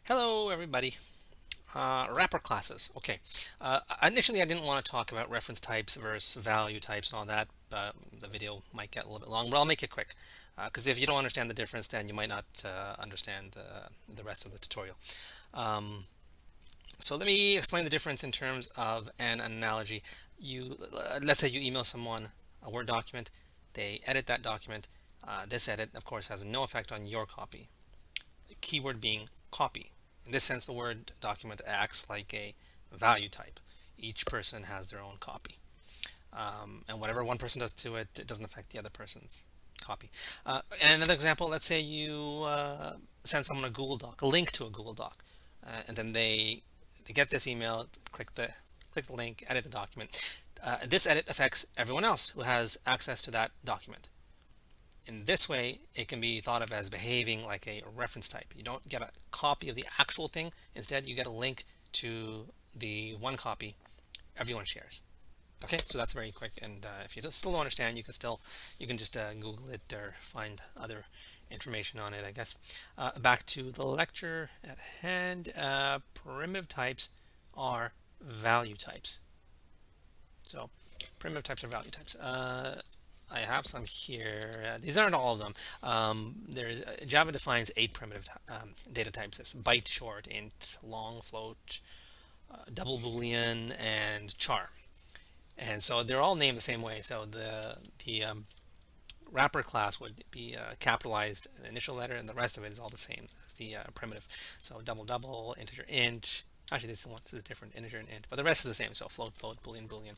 Hello, everybody. Wrapper classes. Okay. Initially, I didn't want to talk about reference types versus value types and all that. The video might get a little bit long, but I'll make it quick. Because if you don't understand the difference, then you might not understand the rest of the tutorial. Um, so let me explain the difference in terms of an analogy. Let's say you email someone a Word document. They edit that document. This edit, of course, has no effect on your copy. The keyword being copy. In this sense, the Word document acts like a value type. Each person has their own copy. And whatever one person does to it, it doesn't affect the other person's copy. And another example, let's say you send someone a Google Doc, a link to a Google Doc, and then they get this email, click the link, edit the document. This edit affects everyone else who has access to that document. In this way, it can be thought of as behaving like a reference type. You don't get a copy of the actual thing. Instead, you get a link to the one copy everyone shares. Okay, so that's very quick. And if you still don't understand, you can just Google it or find other information on it, I guess. Back to the lecture at hand. Primitive types are value types. So primitive types are value types. I have some here. These aren't all of them. Java defines 8 primitive data types: this byte, short, int, long, float, double Boolean, and char. And so they're all named the same way. So the wrapper class would be capitalized in the initial letter, and the rest of it is all the same as the primitive. So double double, integer int. Actually, this one is different, integer and int, but the rest is the same. So float float, boolean boolean.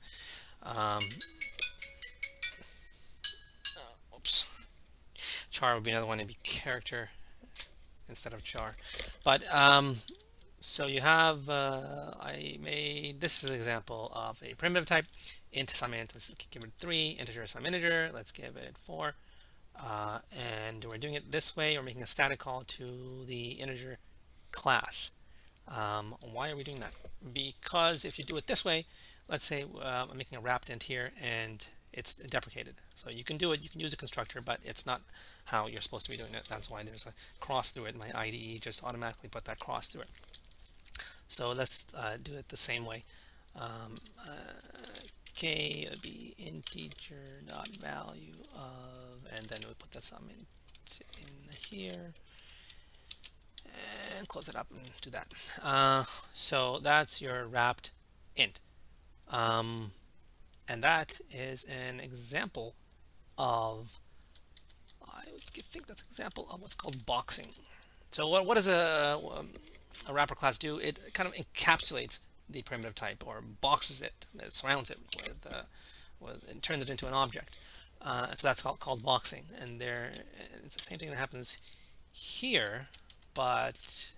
Um, Oops. Char would be another one. It'd be character instead of char. But so you have I made this is an example of a primitive type. Int sum int. Let's give it 3. Integer sum integer. Let's give it 4. And we're doing it this way. We're making a static call to the integer class. Why are we doing that? Because if you do it this way, let's say I'm making a wrapped int here and it's deprecated. So you can do it, you can use a constructor, but it's not how you're supposed to be doing it. That's why there's a cross through it. My IDE just automatically put that cross through it. So let's do it the same way. K would be integer dot value of, and then we put that sum in here and close it up and do that. So that's your wrapped int. And that is an example of, I would think that's an example of what's called boxing. So what does a wrapper class do? It kind of encapsulates the primitive type, or boxes it, surrounds it with and turns it into an object. So that's called boxing. And it's the same thing that happens here, but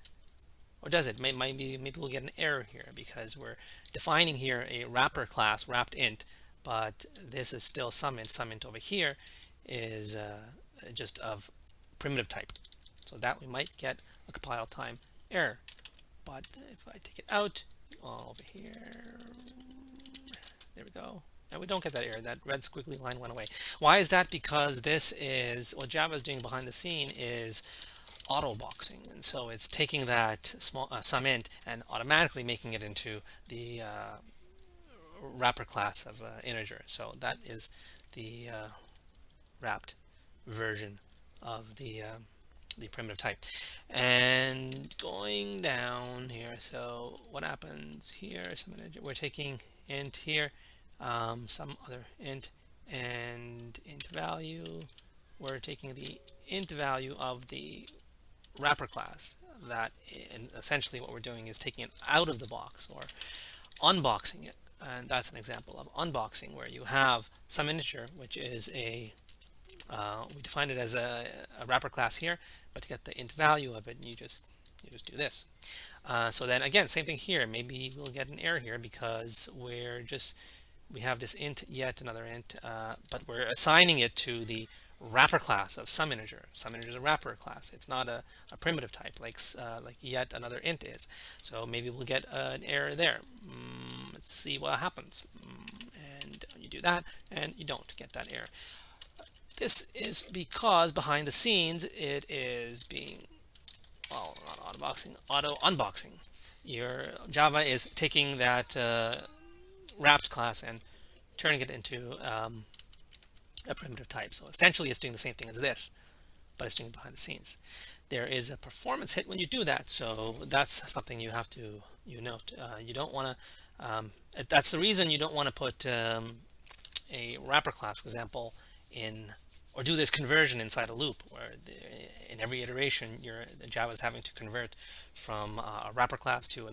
or does it? Maybe we'll get an error here because we're defining here a wrapper class, wrapped int, but this is still sum int. Sum int over here is just of primitive type. So that we might get a compile time error. But if I take it out, over here, there we go. And we don't get that error. That red squiggly line went away. Why is that? Because this is what Java is doing behind the scene is Autoboxing, and so it's taking that small sum int and automatically making it into the wrapper class of integer. So that is the wrapped version of the primitive type. And going down here, so what happens here? We're taking int here, some other int, and int value. We're taking the int value of the wrapper class. That, and essentially what we're doing is taking it out of the box or unboxing it. And that's an example of unboxing, where you have some integer, which is we define it as a wrapper class here, but to get the int value of it, you just do this. So then again, same thing here. Maybe we'll get an error here because we have this int, yet another int, but we're assigning it to the wrapper class of some integer. Some integer is a wrapper class. It's not a primitive type like yet another int is. So maybe we'll get an error there. Let's see what happens. And you do that, and you don't get that error. This is because behind the scenes it is being, well, not Autoboxing, auto unboxing. Your Java is taking that wrapped class and turning it into a primitive type. So essentially, it's doing the same thing as this, but it's doing it behind the scenes. There is a performance hit when you do that, so that's something you have to note. You don't want to. That's the reason you don't want to put a wrapper class, for example, in or do this conversion inside a loop where in every iteration the Java is having to convert from a wrapper class to a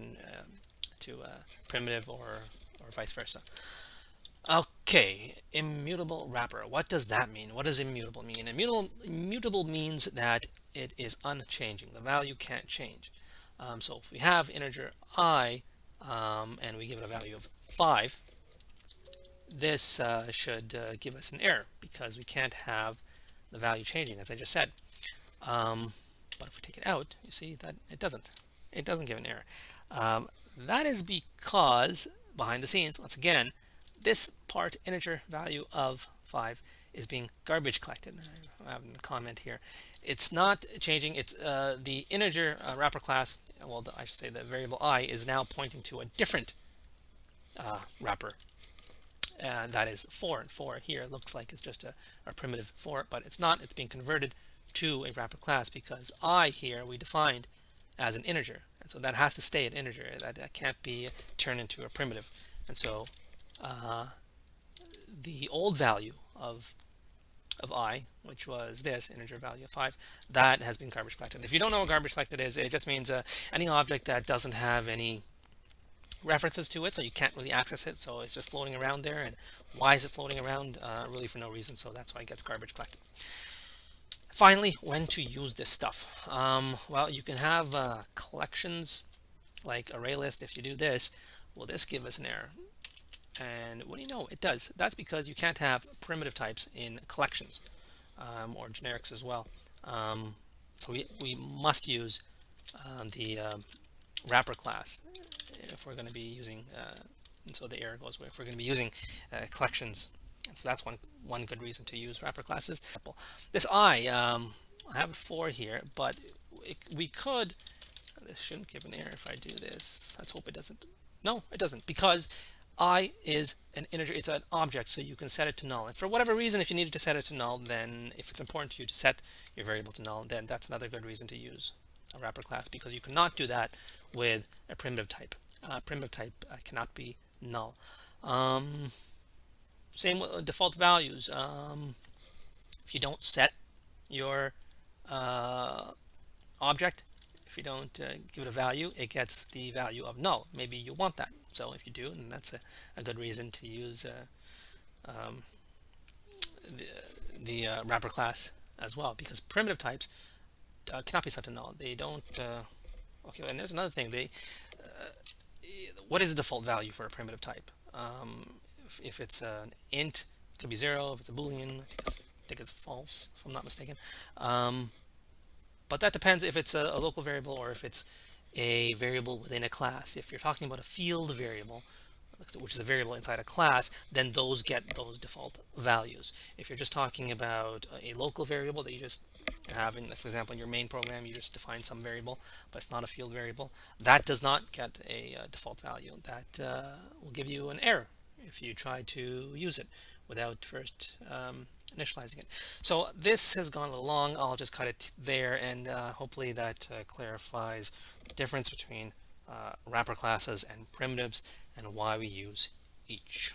primitive or vice versa. Okay, immutable wrapper. What does that mean? What does immutable mean? Immutable means that it is unchanging. The value can't change. So if we have integer I and we give it a value of 5, this should give us an error because we can't have the value changing, as I just said. But if we take it out, you see that it doesn't. It doesn't give an error. That is because behind the scenes, once again, this part integer value of 5 is being garbage collected. I have a comment here. It's not changing. It's the integer wrapper class. Well, I should say the variable I is now pointing to a different wrapper. That is 4. And 4 here looks like it's just a primitive 4, but it's not. It's being converted to a wrapper class because I here we defined as an integer, and so that has to stay an integer. That can't be turned into a primitive. And so the old value of I, which was this integer value of 5, that has been garbage collected. If you don't know what garbage collected is, it just means any object that doesn't have any references to it, so you can't really access it, so it's just floating around there. And why is it floating around? Really for no reason, so that's why it gets garbage collected. Finally, when to use this stuff? Well, you can have collections like array list. If you do this, will this give us an error? And what do you know? It does. That's because you can't have primitive types in collections or generics as well. So we must use the wrapper class if we're going to be using, and so the error goes away if we're going to be using collections. And so that's one good reason to use wrapper classes. This I have it 4 here, but we could. This shouldn't give an error if I do this. Let's hope it doesn't. No, it doesn't, because I is an integer. It's an object, so you can set it to null. And for whatever reason, if you needed to set it to null, then if it's important to you to set your variable to null, then that's another good reason to use a wrapper class, because you cannot do that with a primitive type. Primitive type cannot be null. Same with default values. If you don't set your object, if you don't give it a value, it gets the value of null. Maybe you want that. So if you do, then that's a good reason to use the wrapper class as well, because primitive types cannot be set to null. They don't. Okay, and there's another thing. What is the default value for a primitive type? If it's an int, it could be 0. If it's a Boolean, I think it's false, if I'm not mistaken. But that depends if it's a local variable or if it's a variable within a class. If you're talking about a field variable, which is a variable inside a class, then those get those default values. If you're just talking about a local variable that you just have in, for example, in your main program, you just define some variable, but it's not a field variable, that does not get a default value. That will give you an error if you try to use it without first initializing it. So this has gone a little long. I'll just cut it there, and hopefully that clarifies the difference between wrapper classes and primitives and why we use each.